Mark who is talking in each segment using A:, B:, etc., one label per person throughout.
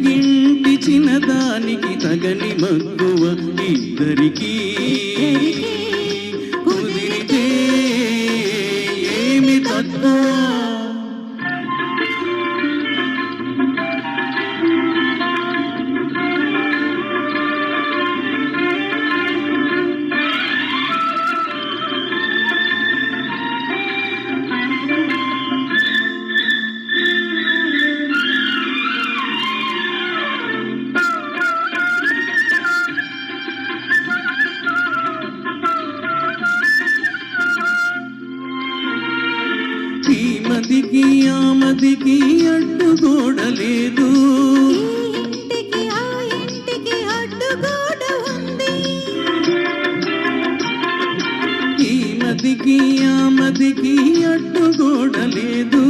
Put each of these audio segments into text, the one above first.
A: పొరుగింటి చిన్నదానికి తగని మక్కువ ఇద్దరికీ కుదిరితే ఏమి తక్కువ. ఈ మదికి ఆ మదికి అడ్డుగోడలేదు,
B: ఇంటికి ఆ ఇంటికి అడ్డుగోడ ఉంది.
A: ఈ మదికి ఆ మదికి అడ్డుగోడలేదు,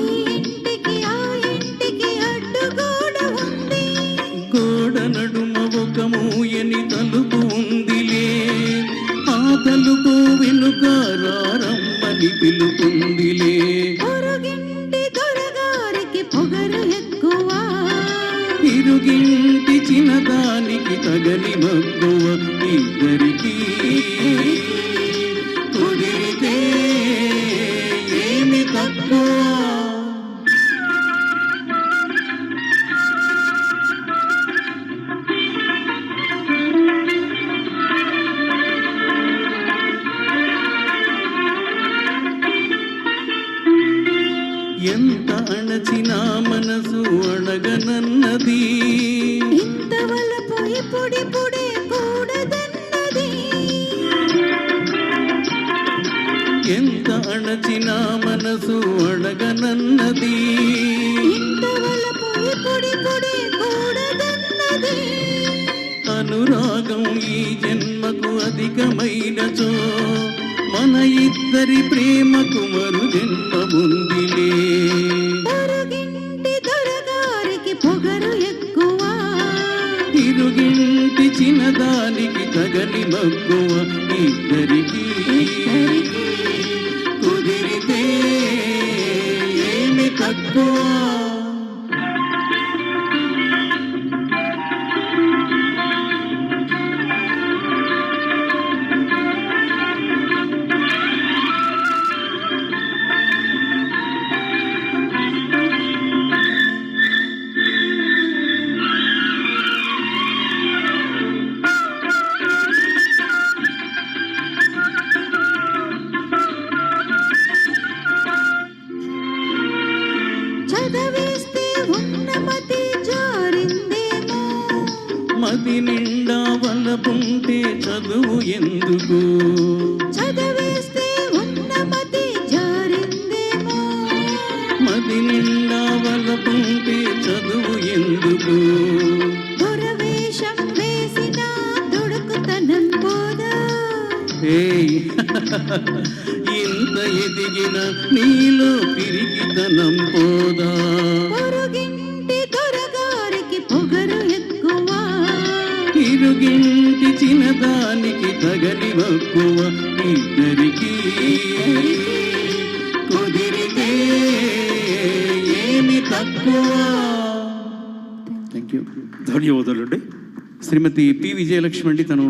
B: ఇంటికి ఆ ఇంటికి అడ్డుగోడ ఉంది.
A: గోడ నడుమ ఒక మూయని తలుపు ఉందిలే, ఆ తలుపు వెనుక రారమ్మని పిలుపుందిలే.
B: పొరుగింటి దొరగారికి పొగరు ఎక్కువ,
A: ఇరుగింటి చిన్నదానికి తగని మక్కువ ఇద్దరికీ కుదిరితే ఏమి తక్కువ. ఎంత అణచినా మనసు అడగనన్నది,
B: ఇంతవలపు ఇప్పుడిప్పుడే కూడదన్నది.
A: ఎంత అణచినా మనసు అడగనన్నది,
B: ఇంతవలపు ఇప్పుడిప్పుడే కూడదన్నది.
A: అనురాగం ఈ జన్మకు అధికమైనచో మన ఇద్దరి ప్రేమకు మరు జన్మముందిలే.
B: పొరుగింటి దొరగారికి పొగరు ఎక్కువ,
A: ఇరుగింటి చిన్నదానికి తగని మక్కువ ఇద్దరికీ కుదిరితే ఏమి తక్కువ.
B: చదవేస్తే ఉన్న మతి జారిందేమో,
A: మది నిండా వలపుంటే చదువు ఎందుకు,
B: చదవేస్తే ఉన్న మతి జారిందేమో.
A: మది నిండా వలపుంటే చదువు ఎందుకు.
B: దొరవేషం వేసిన దుడుకుతనం పోదా,
A: ఏయ్ ఇంత ఎదిగిన నీలో పిరికితనం పోదా.
B: పొరుగింటి దొరగారికి పొగరు ఎక్కువ,
A: ఇరుగింటి చిన్నదానికి తగని మక్కువ ఇద్దరికీ కుదిరితే ఏమి తక్కువ. Thank you. ధన్యవాదాలండి. శ్రీమతి పి విజయలక్ష్మి అండి, తను